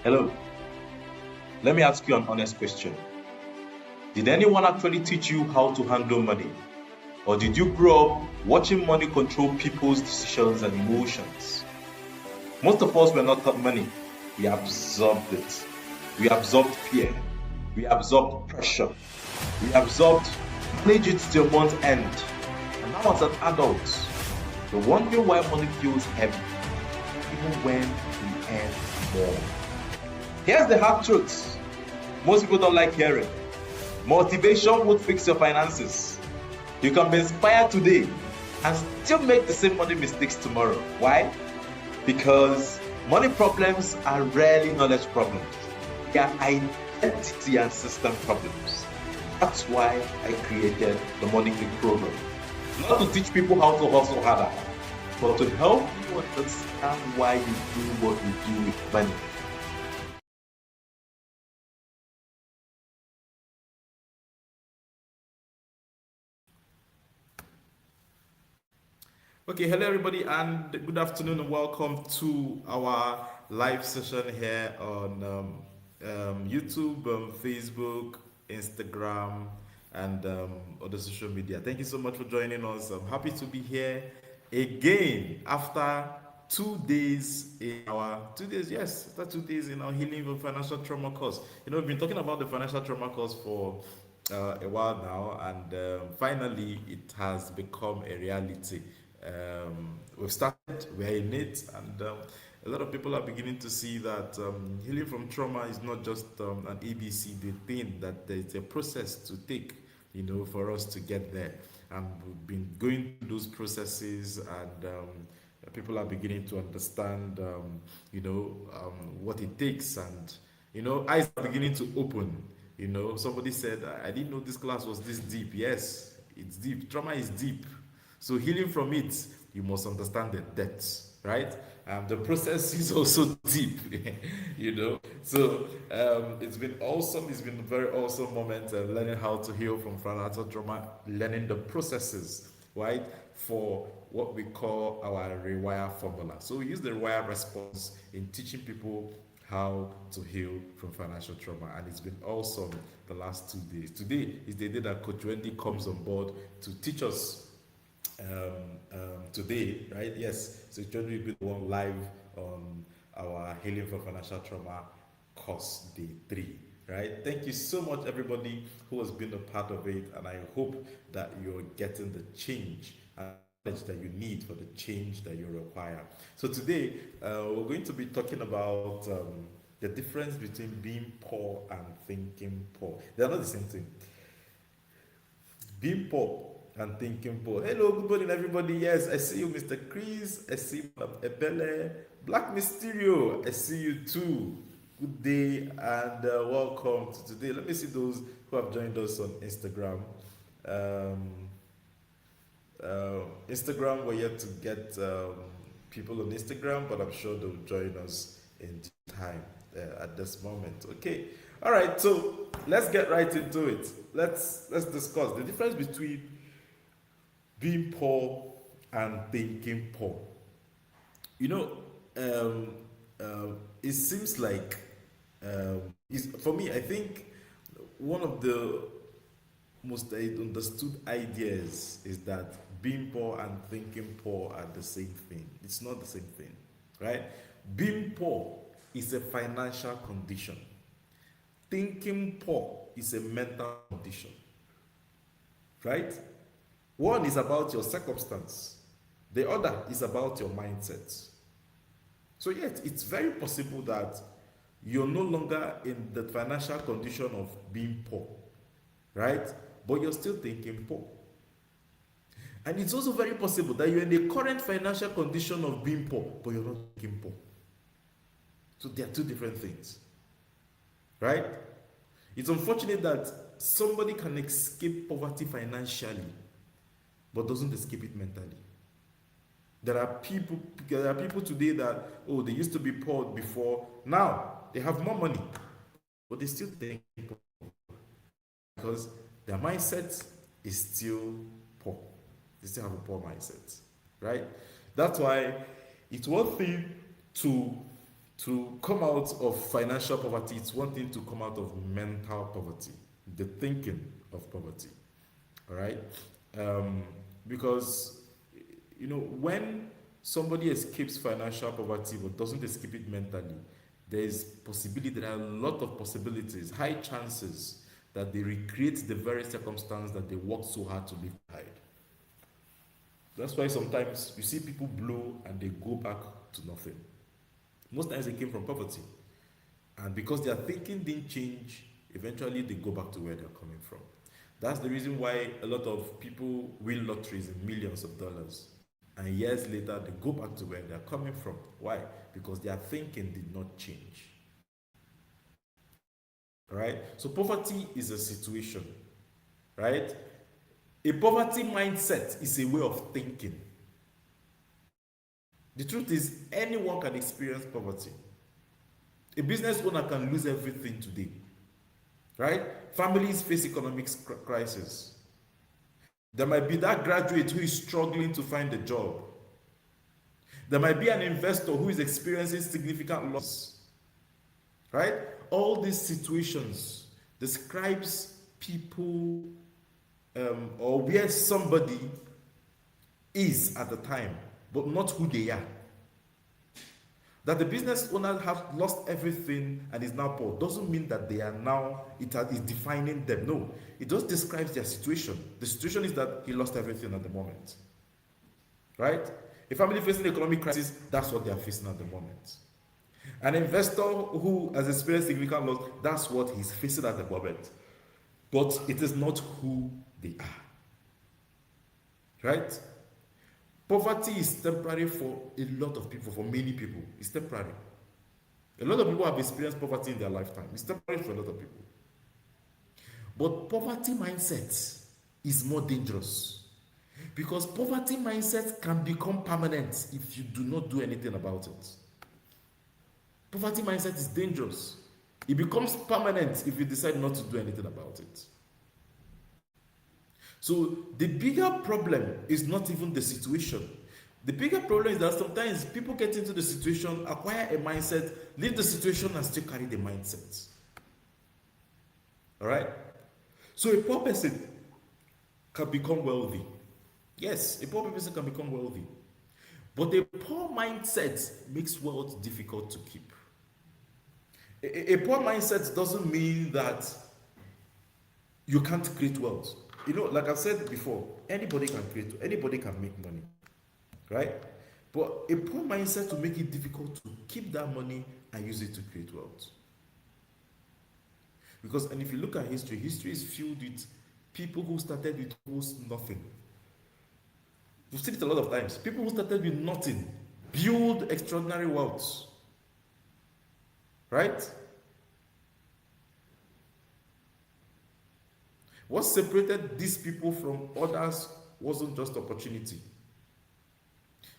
Hello, let me ask you an honest question. Did anyone actually teach you how to handle money? Or did you grow up watching money control people's decisions and emotions? Most of us were not taught money. We absorbed it. We absorbed fear. We absorbed pressure. We absorbed manage it till month end. And now as an adult, you're wondering why money feels heavy, even when we earn more. Here's the hard truth. Most people don't like hearing. Motivation won't fix your finances. You can be inspired today and still make the same money mistakes tomorrow. Why? Because money problems are rarely knowledge problems. They are identity and system problems. That's why I created the Money Click program. Not to teach people how to hustle harder, but to help you understand why you do what you do with money. Okay, hello everybody, and good afternoon, and welcome to our live session here on YouTube, Facebook, Instagram, and other social media. Thank you so much for joining us. I'm happy to be here again after 2 days in our 2 days, yes, after 2 days in our healing from financial trauma course. We've been talking about the financial trauma course for a while now, and finally it has become a reality. We've started, we're in it, and a lot of people are beginning to see that healing from trauma is not just an ABCD thing, that there's a process to take, for us to get there. And we've been going through those processes, and people are beginning to understand, what it takes, and, eyes are beginning to open. Somebody said, I didn't know this class was this deep. Yes, it's deep. Trauma is deep. So healing from it, you must understand the depths, right? The process is also deep, So it's been awesome. It's been a very awesome moment learning how to heal from financial trauma, learning the processes, right? For what we call our rewire formula. So we use the rewire response in teaching people how to heal from financial trauma, and it's been awesome the last 2 days. Today is the day that Coach Wendy comes on board to teach us today, right? Yes, so it's going to be the one live on our Healing from Financial Trauma course day 3, right? Thank you so much, everybody who has been a part of it, and I hope that you're getting the change and knowledge that you need for the change that you require. So today, we're going to be talking about the difference between being poor and thinking poor. They're not the same thing. Being poor and thinking poor. Hello, good morning, everybody. Yes, I see you, Mr. Chris. I see Ebele, Black Mysterio. I see you too. Good day and welcome to today. Let me see those who have joined us on Instagram. Instagram, we're yet to get people on Instagram, but I'm sure they'll join us in time at this moment. Okay. All right. So let's get right into it. Let's discuss the difference between being poor and thinking poor. It seems like, for me, I think one of the most understood ideas is that being poor and thinking poor are the same thing. It's not the same thing, right? Being poor is a financial condition. Thinking poor is a mental condition, right? One is about your circumstance. The other is about your mindset. So yet, it's very possible that you're no longer in the financial condition of being poor, right? But you're still thinking poor. And it's also very possible that you're in the current financial condition of being poor, but you're not thinking poor. So they are two different things, right? It's unfortunate that somebody can escape poverty financially, but doesn't escape it mentally. There are people today that, they used to be poor before. Now they have more money, but they still think poor because their mindset is still poor. They still have a poor mindset, right? That's why it's one thing to To come out of financial poverty, it's one thing to come out of mental poverty, the thinking of poverty. All right, um, because when somebody escapes financial poverty but doesn't escape it mentally, there is possibility. There are a lot of possibilities, high chances that they recreate the very circumstance that they worked so hard to leave behind. That's why sometimes you see people blow and they go back to nothing. Most times they came from poverty. And because their thinking didn't change, eventually they go back to where they're coming from. That's the reason why a lot of people win lotteries in millions of dollars. And years later, they go back to where they're coming from. Why? Because their thinking did not change. Right? So poverty is a situation. Right? A poverty mindset is a way of thinking. The truth is, anyone can experience poverty. A business owner can lose everything today, right? Families face economic crisis. There might be that graduate who is struggling to find a job. There might be an investor who is experiencing significant loss, right? All these situations describes people or where somebody is at the time, but not who they are. That the business owner has lost everything and is now poor doesn't mean that they are now, it is defining them. No, it just describes their situation. The situation is that he lost everything at the moment. Right? A family facing economic crisis, that's what they are facing at the moment. An investor who has experienced significant loss, that's what he's facing at the moment. But it is not who they are. Right? Poverty is temporary for a lot of people, for many people. It's temporary. A lot of people have experienced poverty in their lifetime. It's temporary for a lot of people. But poverty mindset is more dangerous because poverty mindset can become permanent if you do not do anything about it. Poverty mindset is dangerous. It becomes permanent if you decide not to do anything about it. So the bigger problem is not even the situation. The bigger problem is that sometimes people get into the situation, acquire a mindset, leave the situation and still carry the mindset. All right? So a poor person can become wealthy. Yes, a poor person can become wealthy. But a poor mindset makes wealth difficult to keep. A poor mindset doesn't mean that you can't create wealth. Like I've said before, anybody can make money, right? But a poor mindset will make it difficult to keep that money and use it to create wealth. And if you look at history is filled with people who started with almost nothing. We've seen it a lot of times. People who started with nothing build extraordinary wealth, right? What separated these people from others wasn't just opportunity.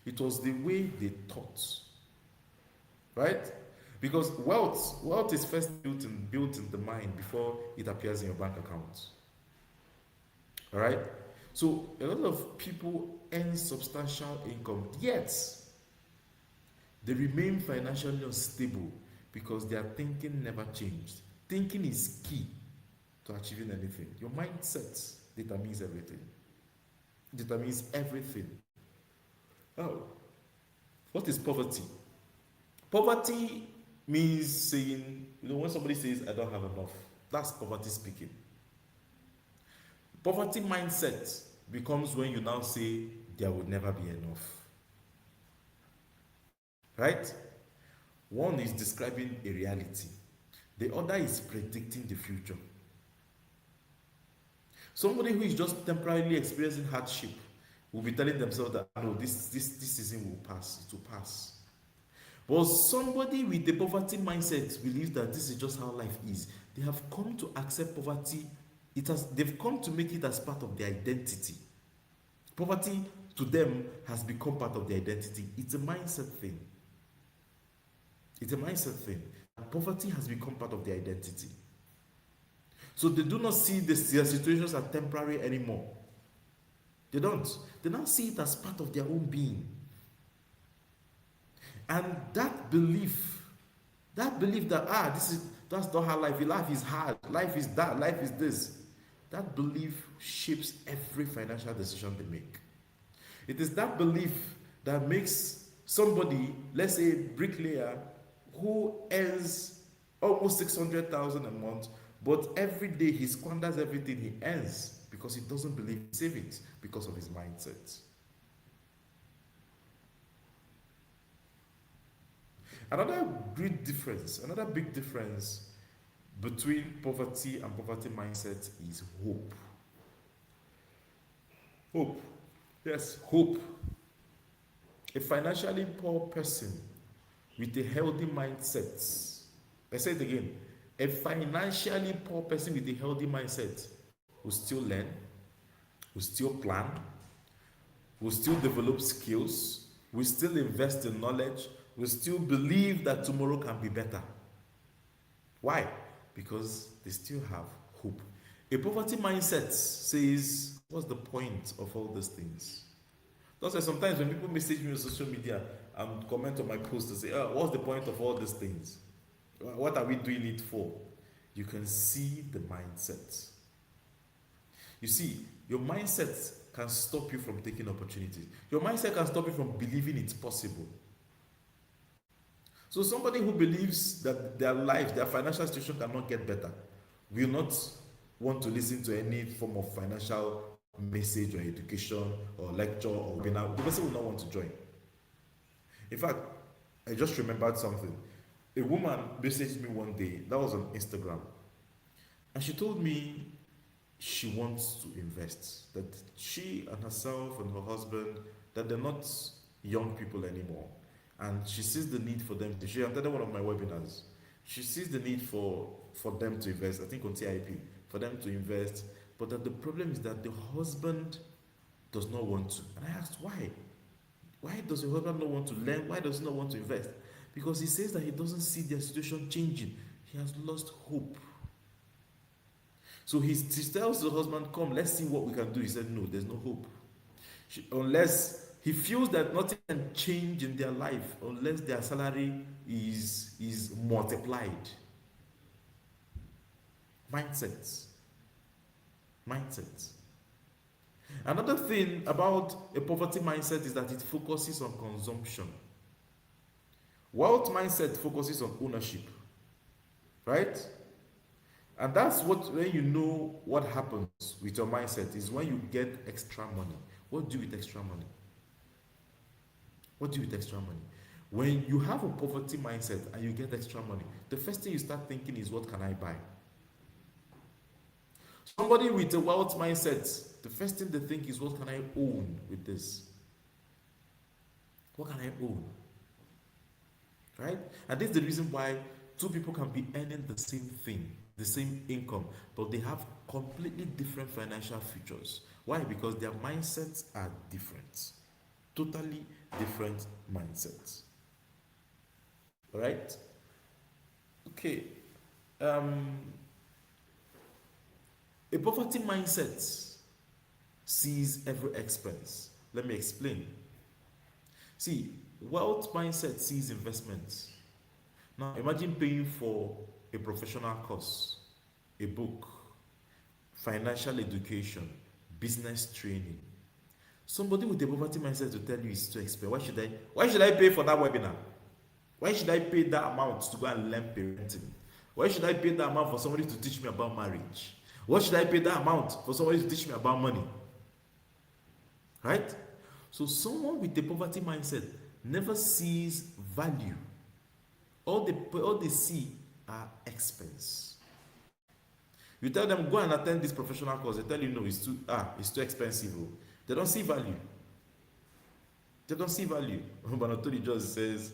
It was the way they thought. Right? Because wealth is first built in the mind before it appears in your bank account. All right? So a lot of people earn substantial income, yet they remain financially unstable because their thinking never changed. Thinking is key to achieving anything. Your mindset determines everything. Determines everything. Oh, what is poverty? Poverty means saying, when somebody says, I don't have enough, that's poverty speaking. Poverty mindset becomes when you now say, there will never be enough. Right? One is describing a reality. The other is predicting the future. Somebody who is just temporarily experiencing hardship will be telling themselves that, no, this season will pass, it will pass. But somebody with a poverty mindset believes that this is just how life is. They have come to accept poverty. They've come to make it as part of their identity. Poverty to them has become part of their identity. It's a mindset thing. It's a mindset thing. Poverty has become part of their identity. So they do not see their situations as temporary anymore. They don't. They now see it as part of their own being. And that belief That belief that that's not how life is hard, life is that, life is this. That belief shapes every financial decision they make. It is that belief that makes somebody, let's say a bricklayer, who earns almost 600,000 a month, but every day he squanders everything he earns because he doesn't believe in savings because of his mindset. Another another big difference between poverty and poverty mindset is hope. Hope. Yes, hope. A financially poor person with a healthy mindset. I say it again. A financially poor person with a healthy mindset will still learn, will still plan, will still develop skills, will still invest in knowledge, will still believe that tomorrow can be better. Why? Because they still have hope. A poverty mindset says, what's the point of all these things? That's why sometimes when people message me on social media and comment on my post and say, oh, what's the point of all these things? What are we doing it for? You can see the mindset. You see, your mindset can stop you from taking opportunities. Your mindset can stop you from believing it's possible. So somebody who believes that their life, their financial situation cannot get better, will not want to listen to any form of financial message or education or lecture or webinar. The person will not want to join. In fact, I just remembered something. A woman messaged me one day, that was on Instagram, and she told me she wants to invest, that she and herself and her husband, that they're not young people anymore, and she sees the need for them to, she attended one of my webinars, she sees the need for them to invest, I think on TIP, for them to invest, but that the problem is that the husband does not want to. And I asked, why? Why does your husband not want to learn? Why does he not want to invest? Because he says that he doesn't see their situation changing. He has lost hope. So he tells the husband, come, let's see what we can do. He said, no, there's no hope. Unless he feels that nothing can change in their life, unless their salary is multiplied. Mindsets. Another thing about a poverty mindset is that it focuses on consumption. Wealth mindset focuses on ownership, right? And that's when you know what happens with your mindset is when you get extra money. What do you with extra money? What do you with extra money? When you have a poverty mindset and you get extra money, the first thing you start thinking is, what can I buy? Somebody with a wealth mindset, the first thing they think is, what can I own with this? What can I own? Right? And this is the reason why two people can be earning the same thing, the same income, but they have completely different financial futures. Why? Because their mindsets are different. Totally different mindsets. All right? Okay. A poverty mindset sees every expense. Let me explain. See, wealth mindset sees investments. Now, imagine paying for a professional course, a book, financial education, business training. Somebody with a poverty mindset will tell you it's too expensive. Why should I pay for that webinar? Why should I pay that amount to go and learn parenting? Why should I pay that amount for somebody to teach me about marriage? Why should I pay that amount for somebody to teach me about money? Right? So someone with a poverty mindset never sees value. All they see are expense. You tell them, go and attend this professional course. They tell you, no, it's too expensive. They don't see value. They don't see value. Banatoli just says,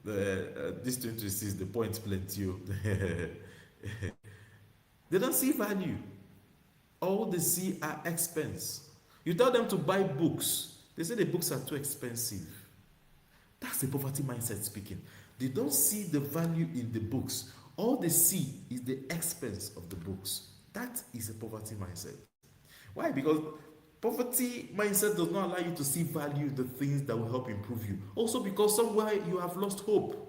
this 2026, the point plenty. They don't see value. All they see are expense. You tell them to buy books. They say the books are too expensive. That's the poverty mindset speaking. They don't see the value in the books. All they see is the expense of the books. That is a poverty mindset. Why? Because poverty mindset does not allow you to see value in the things that will help improve you. Also because somewhere you have lost hope.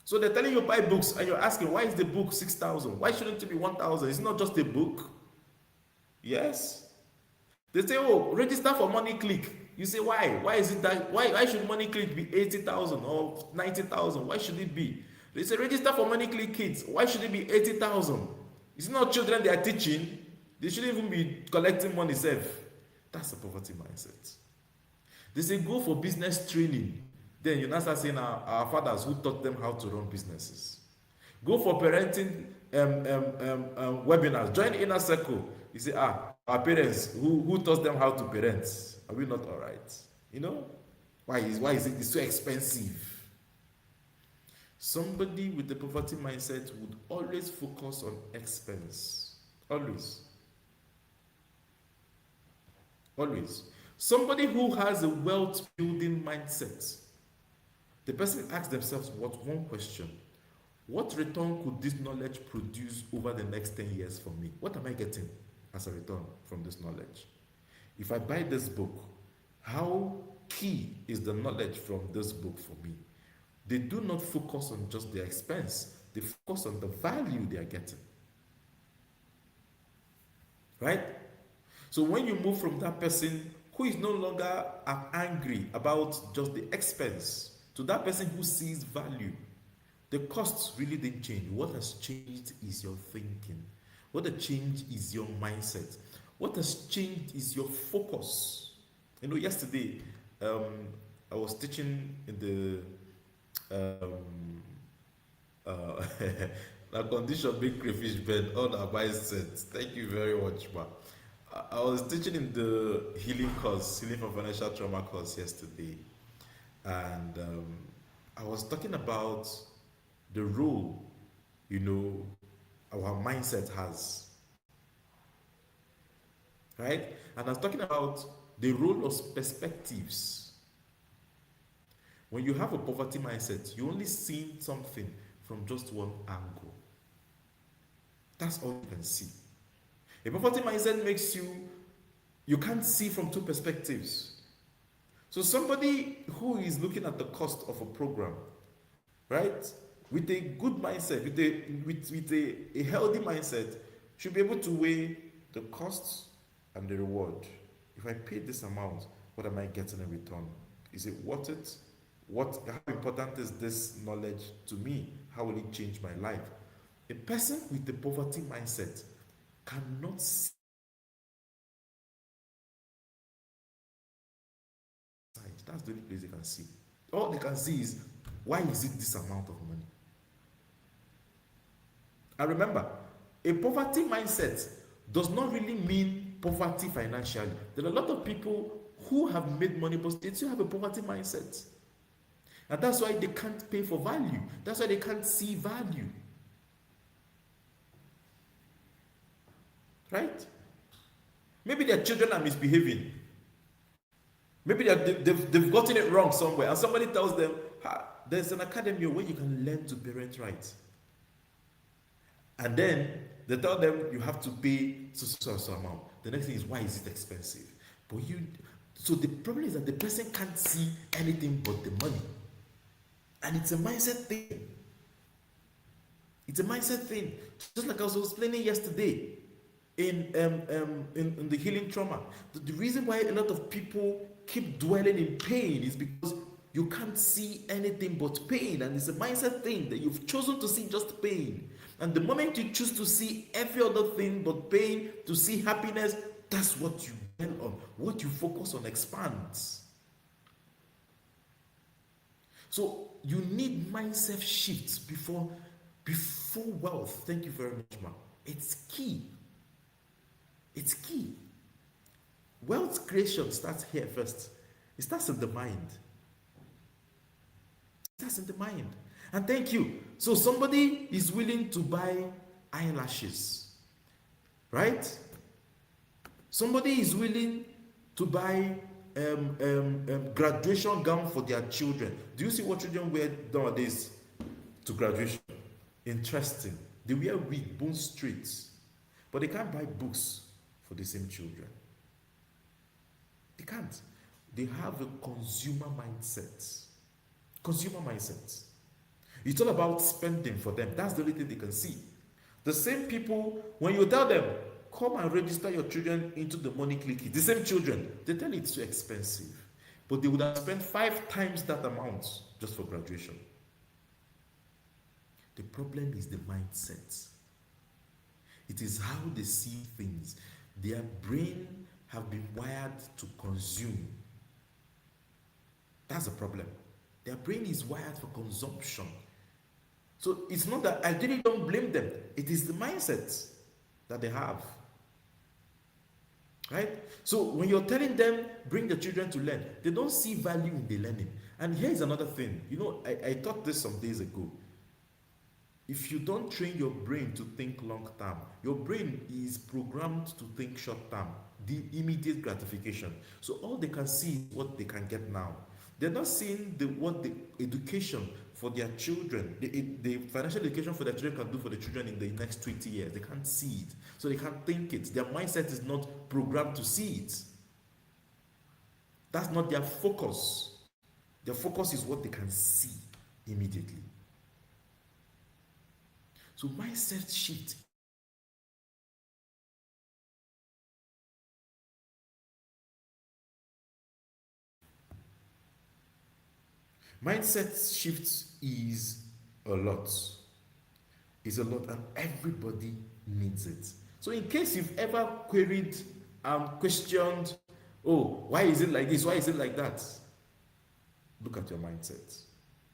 So they're telling you buy books, and you're asking, why is the book 6,000? Why shouldn't it be 1,000? It's not just a book. Yes. They say, oh, register for Money Click. You say, why? Why is it that? Why should Money Click be 80,000 or 90,000? Why should it be? They say, register for Money Click Kids. Why should it be 80,000? It's not children they are teaching. They shouldn't even be collecting money safe. That's a poverty mindset. They say, go for business training. Then you now start saying our fathers who taught them how to run businesses. Go for parenting webinars. Join Inner Circle. You say, our parents who taught them how to parent. Are we not all right? You know? Why is it so expensive? Somebody with the poverty mindset would always focus on expense. Always. Always. Somebody who has a wealth building mindset, the person asks themselves one question: what return could this knowledge produce over the next 10 years for me? What am I getting as a return from this knowledge? If I buy this book, how key is the knowledge from this book for me? They do not focus on just the expense, they focus on the value they are getting. Right? So when you move from that person who is no longer angry about just the expense to that person who sees value, the costs really didn't change. What has changed is your thinking. What has changed is your mindset. What has changed is your focus. You know, yesterday I was teaching in the the condition big crayfish bed on our mindset. Thank you very much, ma. I was teaching in the healing course, healing from financial trauma course yesterday, and I was talking about the role, you know, our mindset has, right? And I was talking about the role of perspectives. When you have a poverty mindset, you only see something from just one angle. That's all you can see. A poverty mindset makes you can't see from two perspectives. So somebody who is looking at the cost of a program, right, with a good mindset, with a healthy mindset, should be able to weigh the costs and the reward. If I pay this amount, what am I getting in return? Is it worth it? How important is this knowledge to me? How will it change my life? A person with a poverty mindset cannot see. That's the only place they can see. All they can see is, why is it this amount of money? And remember, a poverty mindset does not really mean poverty financially. There are a lot of people who have made money, but they still have a poverty mindset. And that's why they can't pay for value. That's why they can't see value. Right? Maybe their children are misbehaving. Maybe they've gotten it wrong somewhere, and somebody tells them, there's an academy where you can learn to parent right. And then they tell them you have to pay so amount. The next thing is, why is it expensive? So the problem is that the person can't see anything but the money. And it's a mindset thing. It's a mindset thing. Just like I was explaining yesterday in the healing trauma. The reason why a lot of people keep dwelling in pain is because you can't see anything but pain. And it's a mindset thing that you've chosen to see just pain. And the moment you choose to see every other thing but pain, to see happiness, that's what you dwell on. What you focus on expands. So you need mindset shifts before wealth. Thank you very much, ma'am. It's key. It's key. Wealth creation starts here first. It starts in the mind. It starts in the mind. And thank you. So somebody is willing to buy eyelashes, right? Somebody is willing to buy graduation gown for their children. Do you see what children wear nowadays to graduation? Interesting. They wear wig, bone straight, but they can't buy books for the same children. They can't. They have a consumer mindset. Consumer mindset. It's all about spending for them. That's the only thing they can see. The same people, when you tell them, come and register your children into the money clique, the same children, they tell you it's too expensive. But they would have spent 5 times that amount just for graduation. The problem is the mindset. It is how they see things. Their brain have been wired to consume. That's the problem. Their brain is wired for consumption. So it's not that, I really don't blame them. It is the mindset that they have. Right? So when you're telling them, bring the children to learn, they don't see value in the learning. And here's another thing. I taught this some days ago. If you don't train your brain to think long term, your brain is programmed to think short term, the immediate gratification. So all they can see is what they can get now. They're not seeing what the education for their children, the financial education for their children can do for the children in the next 20 years. They can't see it. So they can't think it. Their mindset is not programmed to see it. That's not their focus. Their focus is what they can see immediately. So mindset shift. Mindset shift is a lot. It's a lot, and everybody needs it. So in case you've ever queried and questioned, oh, why is it like this? Why is it like that? Look at your mindset.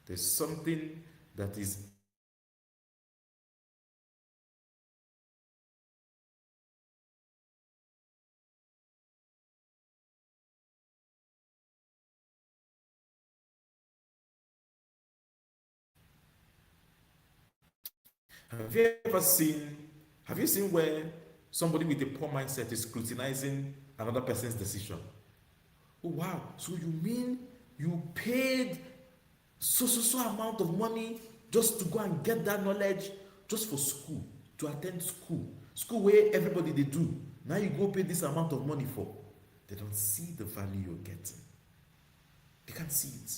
There's something that is have you seen where somebody with a poor mindset is scrutinizing another person's decision? Oh wow, so you mean you paid so amount of money just to go and get that knowledge just for school, to attend school where everybody they do. Now you go pay this amount of money for. They don't see the value you're getting. They can't see it.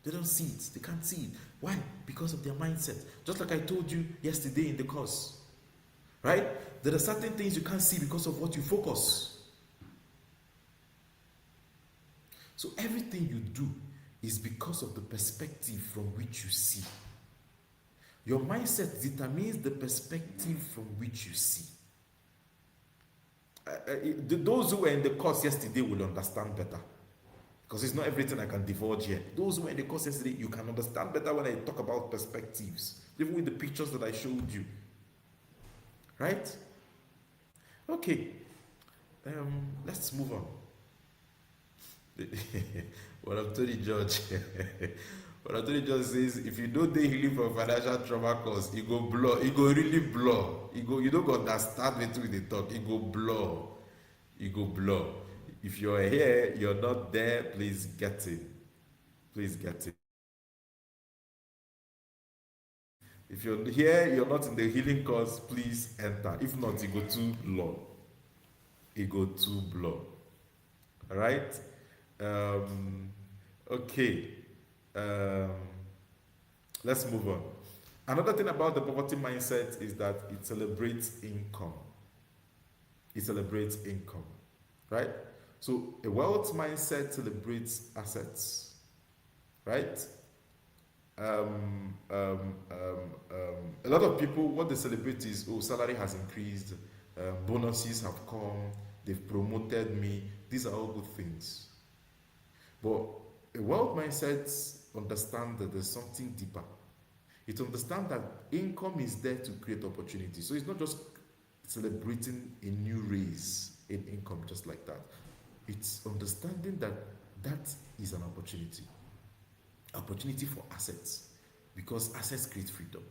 They don't see it. They can't see it. Why? Because of their mindset. Just like I told you yesterday in the course. Right? There are certain things you can't see because of what you focus. So everything you do is because of the perspective from which you see. Your mindset determines the perspective from which you see. Those who were in the course yesterday will understand better. Because it's not everything I can divulge here. Those who were in the course yesterday, you can understand better when I talk about perspectives. Even with the pictures that I showed you. Right? Okay. Let's move on. What Anthony George says, if you don't take healing from financial trauma cause, it go blur. It go really blur. You don't understand between the talk. It go blur. If you're here, you're not there, please get in. Please get in. If you're here, you're not in the healing course, please enter. If not, it go too long. All right? Okay. Let's move on. Another thing about the poverty mindset is that it celebrates income. Right? So a wealth mindset celebrates assets. Right? A lot of people, what they celebrate is, oh, salary has increased, bonuses have come, they've promoted me. These are all good things. But a wealth mindset understands that there's something deeper. It understands that income is there to create opportunity. So it's not just celebrating a new raise in income just like that. It's understanding that that is an opportunity for assets, because assets create freedom,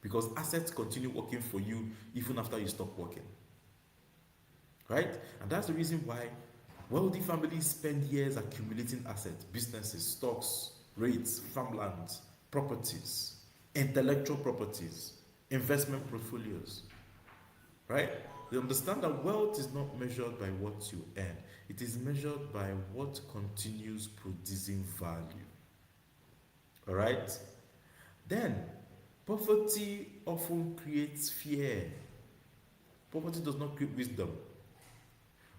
because assets continue working for you even after you stop working, right? And that's the reason why wealthy families spend years accumulating assets, businesses, stocks, rates, farmlands, properties, intellectual properties, investment portfolios, right? They understand that wealth is not measured by what you earn. It is measured by what continues producing value. All right? Then, poverty often creates fear. Poverty does not create wisdom.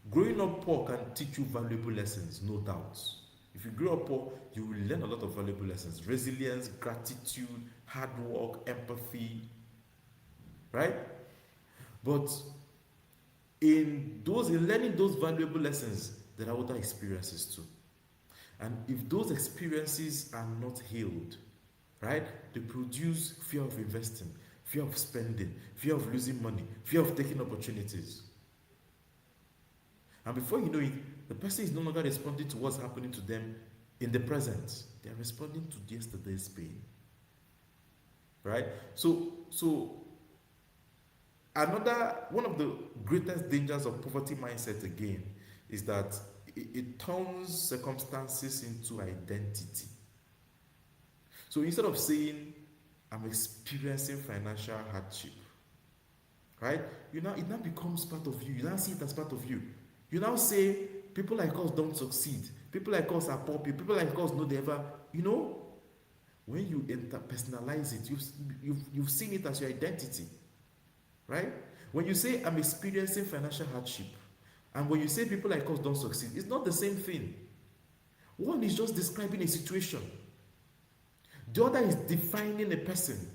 Growing up poor can teach you valuable lessons, no doubt. If you grow up poor, you will learn a lot of valuable lessons: resilience, gratitude, hard work, empathy, right? But in learning those valuable lessons, there are other experiences too. And if those experiences are not healed, right, they produce fear of investing, fear of spending, fear of losing money, fear of taking opportunities. And before you know it, the person is no longer responding to what's happening to them in the present. They are responding to yesterday's pain. Right? So another one of the greatest dangers of poverty mindset again is that it turns circumstances into identity. So instead of saying I'm experiencing financial hardship, right? It now becomes part of you. You now see it as part of you. You now say people like us don't succeed. People like us are poor people. People like us know they ever. When you personalize it, you've seen it as your identity, right? When you say I'm experiencing financial hardship, and when you say people like us don't succeed, it's not the same thing. One is just describing a situation. The other is defining a person,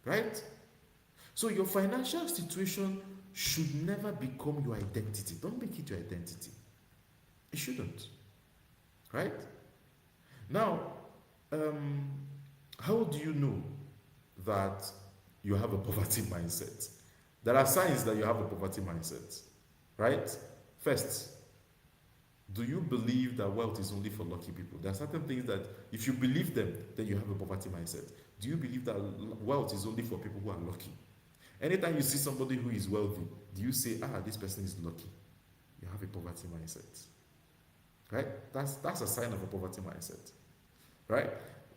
right? So your financial situation should never become your identity. Don't make it your identity. It shouldn't, right? Now, how do you know that you have a poverty mindset? There are signs that you have a poverty mindset, right? First, do you believe that wealth is only for lucky people? There are certain things that if you believe them, then you have a poverty mindset. Do you believe that wealth is only for people who are lucky? Anytime you see somebody who is wealthy, do you say, this person is lucky? You have a poverty mindset, right? That's a sign of a poverty mindset, right?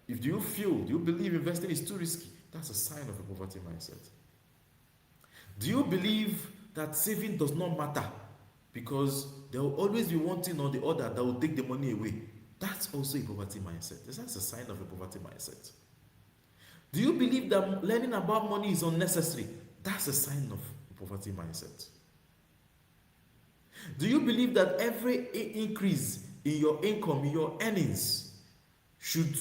If do you believe investing is too risky? That's a sign of a poverty mindset. Do you believe that saving does not matter because there will always be one thing or the other that will take the money away? That's also a poverty mindset. That's a sign of a poverty mindset. Do you believe that learning about money is unnecessary? That's a sign of a poverty mindset. Do you believe that every increase in your income, in your earnings, should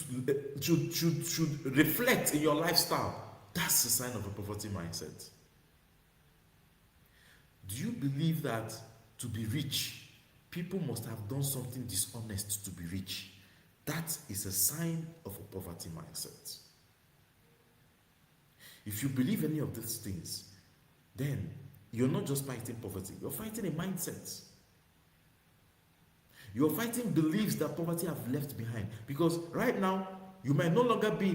reflect in your lifestyle? That's a sign of a poverty mindset. Do you believe that to be rich, people must have done something dishonest to be rich? That is a sign of a poverty mindset. If you believe any of these things, then you're not just fighting poverty, you're fighting a mindset. You're fighting beliefs that poverty have left behind. Because right now, you might no longer be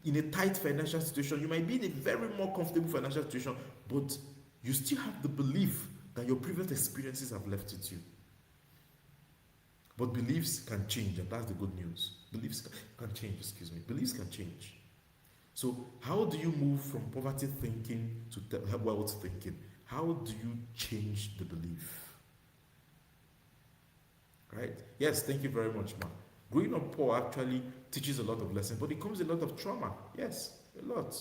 in a tight financial situation. You might be in a very more comfortable financial situation, but you still have the belief that your previous experiences have left with you. But beliefs can change, and that's the good news. Beliefs can change, Beliefs can change. So how do you move from poverty thinking to wealth thinking? How do you change the belief? Right? Yes, thank you very much, man. Growing up poor actually teaches a lot of lessons, but it comes a lot of trauma. Yes, a lot.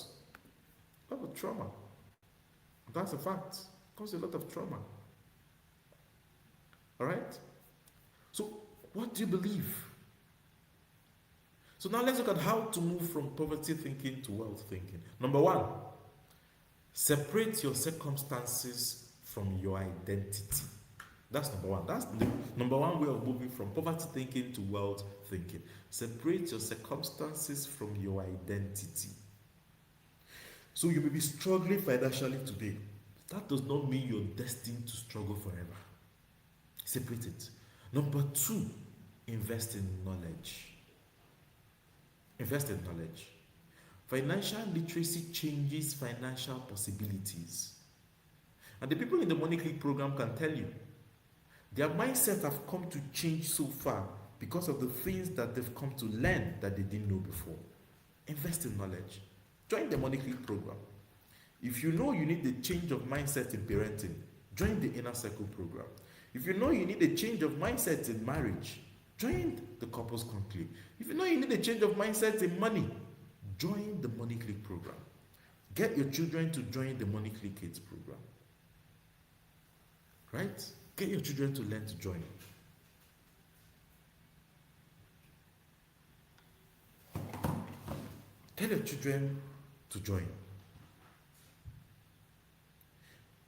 A lot of trauma. That's a fact. It comes a lot of trauma. All right? So, what do you believe? So now let's look at how to move from poverty thinking to wealth thinking. Number one, separate your circumstances from your identity. That's number one. That's the number one way of moving from poverty thinking to wealth thinking. Separate your circumstances from your identity. So you may be struggling financially today. That does not mean you're destined to struggle forever. Separate it. Number two, invest in knowledge. Invest in knowledge. Financial literacy changes financial possibilities. And the people in the Money Click program can tell you, their mindset have come to change so far because of the things that they've come to learn that they didn't know before. Invest in knowledge. Join the Money Click program. If you know you need a change of mindset in parenting, join the Inner Circle program. If you know you need a change of mindset in marriage, Join the couples conclave. If you know you need a change of mindset in money, join the Money Click program. Get your children to join the Money Click Kids program. Right? Get your children to learn to join. Tell your children to join.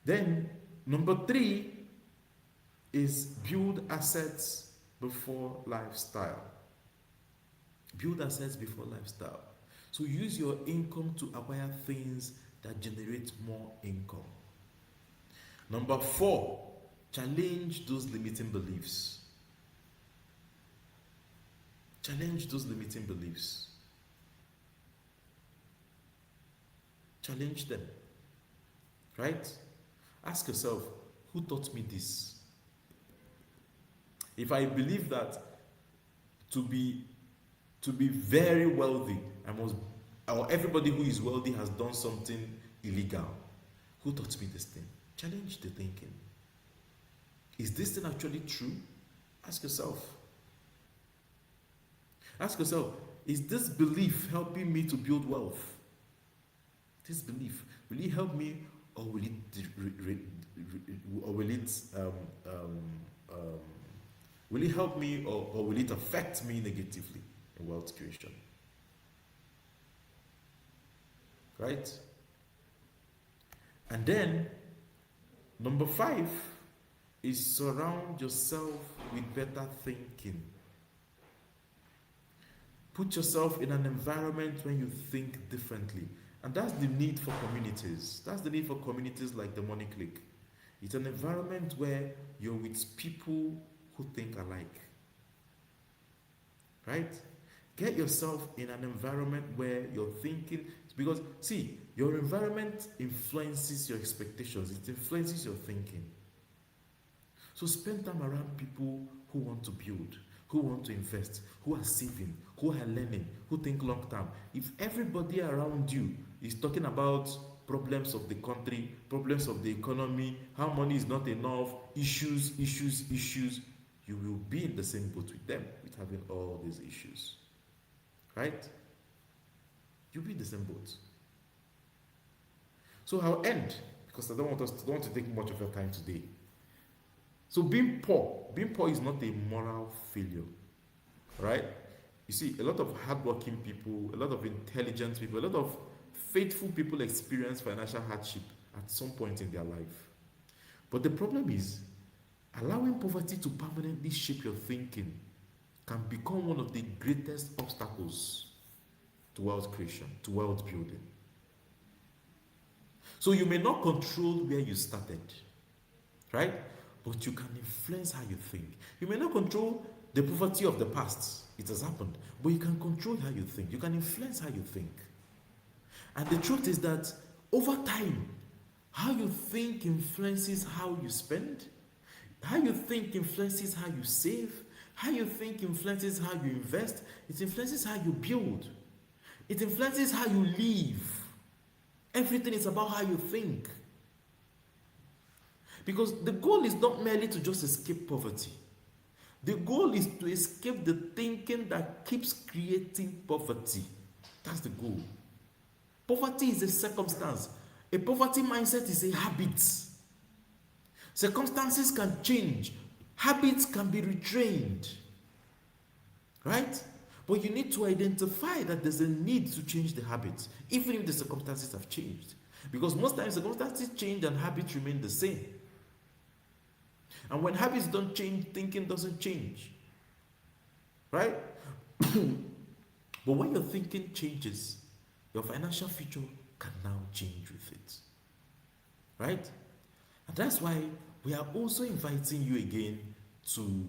Then, number 3 is build assets before lifestyle. Build assets before lifestyle. So use your income to acquire things that generate more income. Number 4, challenge those limiting beliefs. Challenge those limiting beliefs. Challenge them. Right? Ask yourself, who taught me this? If I believe that to be very wealthy, or everybody who is wealthy has done something illegal, who taught me this thing? Challenge the thinking. Is this thing actually true? Ask yourself. Ask yourself, is this belief helping me to build wealth? This belief, will it help me, or will it will it help me, or will it affect me negatively in wealth creation? Right? And then number 5 is surround yourself with better thinking. Put yourself in an environment where you think differently. And that's the need for communities. That's the need for communities like the Money Click. It's an environment where you're with people who think alike. Right? Get yourself in an environment where you're thinking, because see, your environment influences your expectations, it influences your thinking. So spend time around people who want to build, who want to invest, who are saving, who are learning, who think long term. If everybody around you is talking about problems of the country, problems of the economy, how money is not enough, issues, you will be in the same boat with them, with having all these issues. Right? You'll be in the same boat. So I'll end, because I don't want to take much of your time today. So being poor is not a moral failure. Right? You see, a lot of hardworking people, a lot of intelligent people, a lot of faithful people experience financial hardship at some point in their life. But the problem is, allowing poverty to permanently shape your thinking can become one of the greatest obstacles to wealth creation, to wealth building. So you may not control where you started, right? But you can influence how you think. You may not control the poverty of the past. It has happened. But you can control how you think. You can influence how you think. And the truth is that over time, how you think influences how you spend. How you think influences how you save. How you think influences how you invest. It influences how you build. It influences how you live. Everything is about how you think. Because the goal is not merely to just escape poverty. The goal is to escape the thinking that keeps creating poverty. That's the goal. Poverty is a circumstance. A poverty mindset is a habit. Circumstances can change. Habits can be retrained. Right? But you need to identify that there's a need to change the habits, even if the circumstances have changed. Because most times circumstances change and habits remain the same. And when habits don't change, thinking doesn't change. Right? But when your thinking changes, your financial future can now change with it. Right? And that's why we are also inviting you again to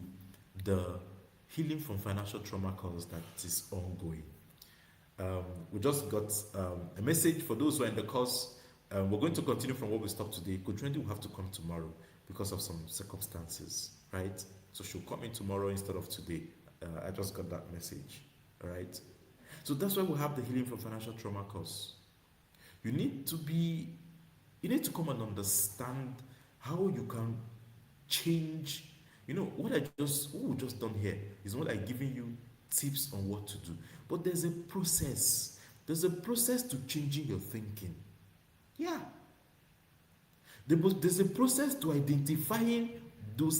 the Healing from Financial Trauma course that is ongoing. We just got a message for those who are in the course. We're going to continue from where we stopped today. Coach Wendy will have to come tomorrow because of some circumstances, right? So she'll come in tomorrow instead of today. I just got that message, all right? So that's why we have the Healing from Financial Trauma course. You need to come and understand how you can change. what we just done here is what I'm giving you tips on what to do. But there's a process. There's a process to changing your thinking. Yeah. There's a process to identifying those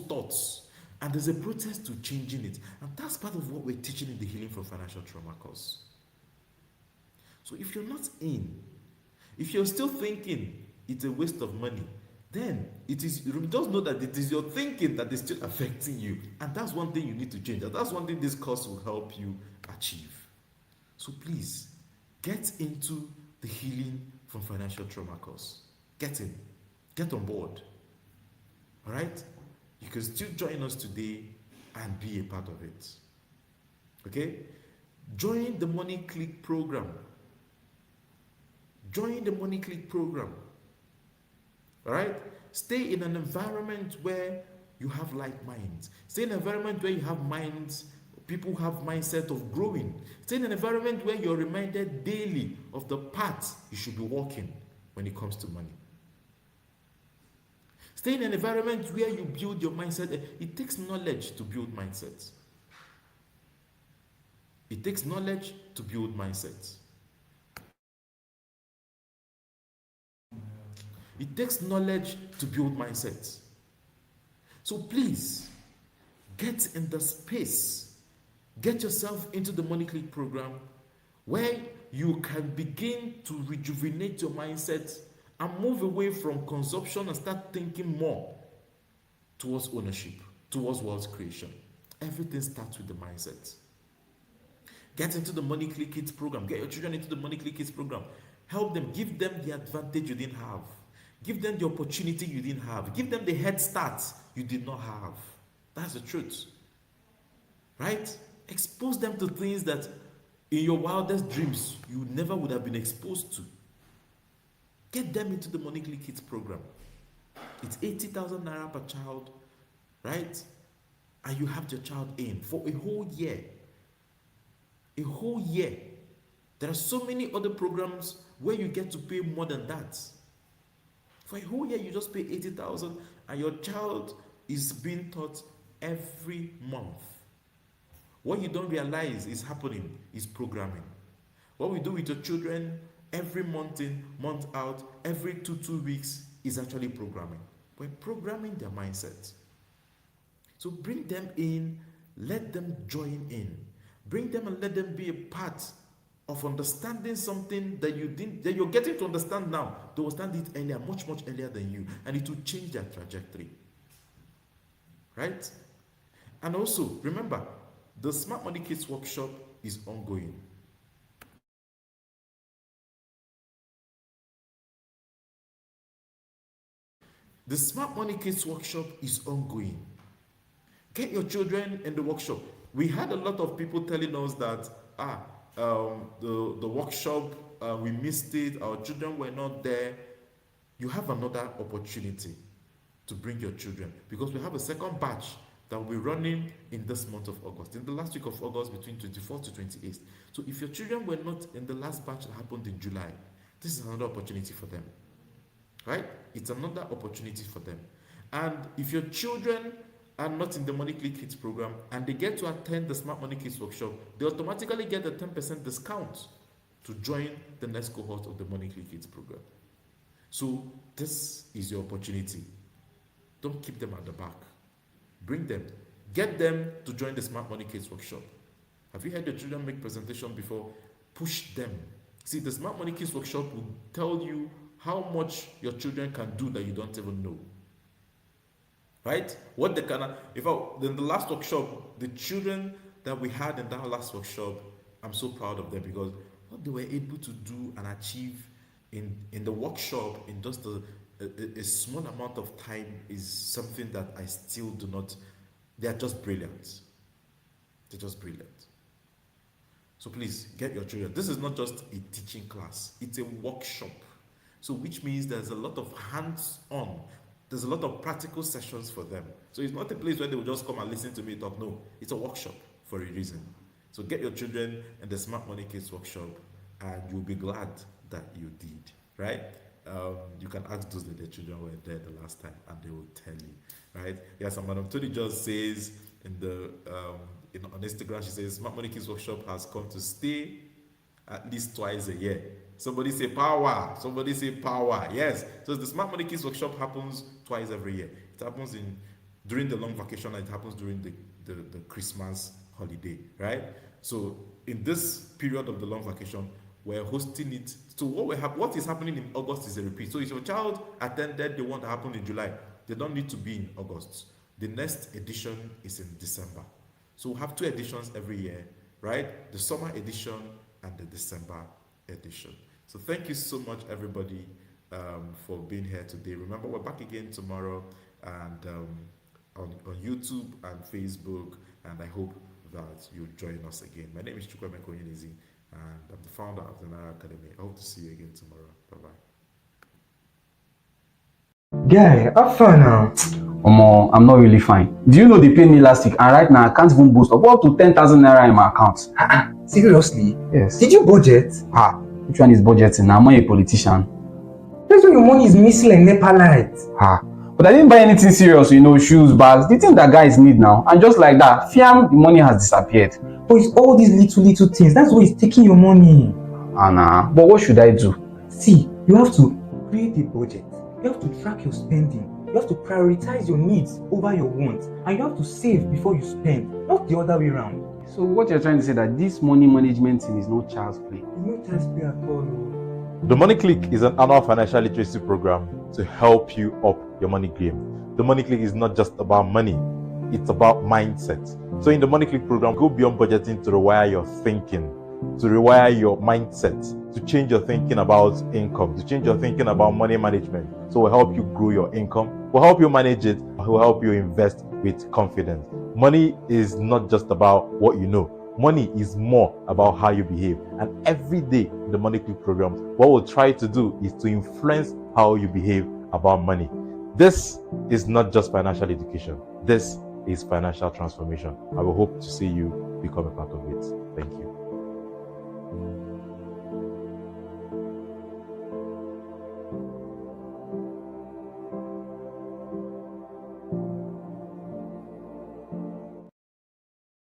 thoughts. And there's a process to changing it. And that's part of what we're teaching in the Healing from Financial Trauma course. So if you're not in, if you're still thinking it's a waste of money, then just know that it is your thinking that is still affecting you. And that's one thing you need to change. And that's one thing this course will help you achieve. So please, get into the Healing from Financial Trauma course. Get in. Get on board. All right? You can still join us today and be a part of it. Okay? Join the Money Click program. Join the Money Click program. All right? Stay in an environment where you have like minds. Stay in an environment where you have minds, people have mindset of growing. Stay in an environment where you're reminded daily of the path you should be walking when it comes to money. Stay in an environment where you build your mindset. It takes knowledge to build mindsets. It takes knowledge to build mindsets. It takes knowledge to build mindsets. So please, get in the space. Get yourself into the Money Click program where you can begin to rejuvenate your mindset and move away from consumption and start thinking more towards ownership, towards wealth creation. Everything starts with the mindset. Get into the Money Click Kids program. Get your children into the Money Click Kids program. Help them. Give them the advantage you didn't have. Give them the opportunity you didn't have. Give them the head start you did not have. That's the truth. Right? Expose them to things that in your wildest dreams you never would have been exposed to. Get them into the Money Click Kids program. It's 80,000 naira per child, right? And you have your child in for a whole year. A whole year. There are so many other programs where you get to pay more than that. For a whole year, you just pay 80,000 and your child is being taught every month. What you don't realize is happening is programming. What we do with your children every month in, month out, every two weeks is actually programming. We're programming their mindset. So bring them in, let them join in. Bring them and let them be a part of understanding something that you're getting to understand now. They will understand it earlier, much earlier than you, and it will change their trajectory. Right? And also, remember, the Smart Money Kids workshop is ongoing. The Smart Money Kids workshop is ongoing. Get your children in the workshop. We had a lot of people telling us that the workshop, we missed it, our children were not there. You have another opportunity to bring your children, because we have a second batch that will be running in this month of August, in the last week of August, between 24th to 28th. So if your children were not in the last batch that happened in July, this is another opportunity for them. Right? It's another opportunity for them. And if your children are not in the Money Click Kids program and they get to attend the Smart Money Kids workshop, they automatically get a 10% discount to join the next cohort of the Money Click Kids program. So this is your opportunity. Don't keep them at the back. Bring them. Get them to join the Smart Money Kids workshop. Have you heard your children make presentation before? Push them. See, the Smart Money Kids workshop will tell you how much your children can do that you don't even know. Right? What they can. In the last workshop, the children that we had in that last workshop, I'm so proud of them, because what they were able to do and achieve in the workshop in just a small amount of time is something that I still do not. They are just brilliant. They're just brilliant. So please get your children. This is not just a teaching class, it's a workshop. So which means there's a lot of hands-on. There's a lot of practical sessions for them. So it's not a place where they will just come and listen to me talk. No, it's a workshop for a reason. So get your children in the Smart Money Kids workshop and you'll be glad that you did. Right? You can ask those that their children were there the last time, and they will tell you, right? Yes, and Madam Tony just says in the on Instagram, she says Smart Money Kids Workshop has come to stay at least twice a year. Somebody say power. Somebody say power. Yes. So the Smart Money Kids Workshop happens twice every year. It happens during the long vacation, and it happens during the Christmas holiday, right? So in this period of the long vacation, we're hosting it. So what is happening in August is a repeat. So if your child attended the one that happened in July, they don't need to be in August. The next edition is in December. So we have 2 editions every year, right? The summer edition and the December edition. So thank you so much, everybody, for being here today. Remember, we're back again tomorrow, and on YouTube and Facebook, and I hope that you'll join us again. My name is Chukwemeko Yenizi, and I'm the founder of the Naira Academy. I hope to see you again tomorrow. Bye-bye. Guy, have fun now. Omo, I'm not really fine. Do you know they paid me last week, and right now I can't even boast of up to 10,000 naira in my account? Seriously? Yes. Did you budget? Which one is budgeting? I'm not a politician. That's when your money is missing like NEPA light. But I didn't buy anything serious, shoes, bags, the thing that guys need now. And just like that, fiam, the money has disappeared. But it's all these little things. That's why it's taking your money. But what should I do? See, you have to create a budget. You have to track your spending. You have to prioritize your needs over your wants. And you have to save before you spend, not the other way around. So what you're trying to say that this money management thing is no child's play? It's no child's play at all. The Money Click is an annual financial literacy program to help you up your money game. The Money Click is not just about money, it's about mindset. So in the Money Click program, go beyond budgeting to rewire your thinking, to rewire your mindset, to change your thinking about income, to change your thinking about money management. So we'll help you grow your income, we'll help you manage it, we'll help you invest with confidence. Money is not just about what you know. Money is more about how you behave. And every day in the Money Click program, what we'll try to do is to influence how you behave about money. This is not just financial education. This is financial transformation. I will hope to see you become a part of it. Thank you.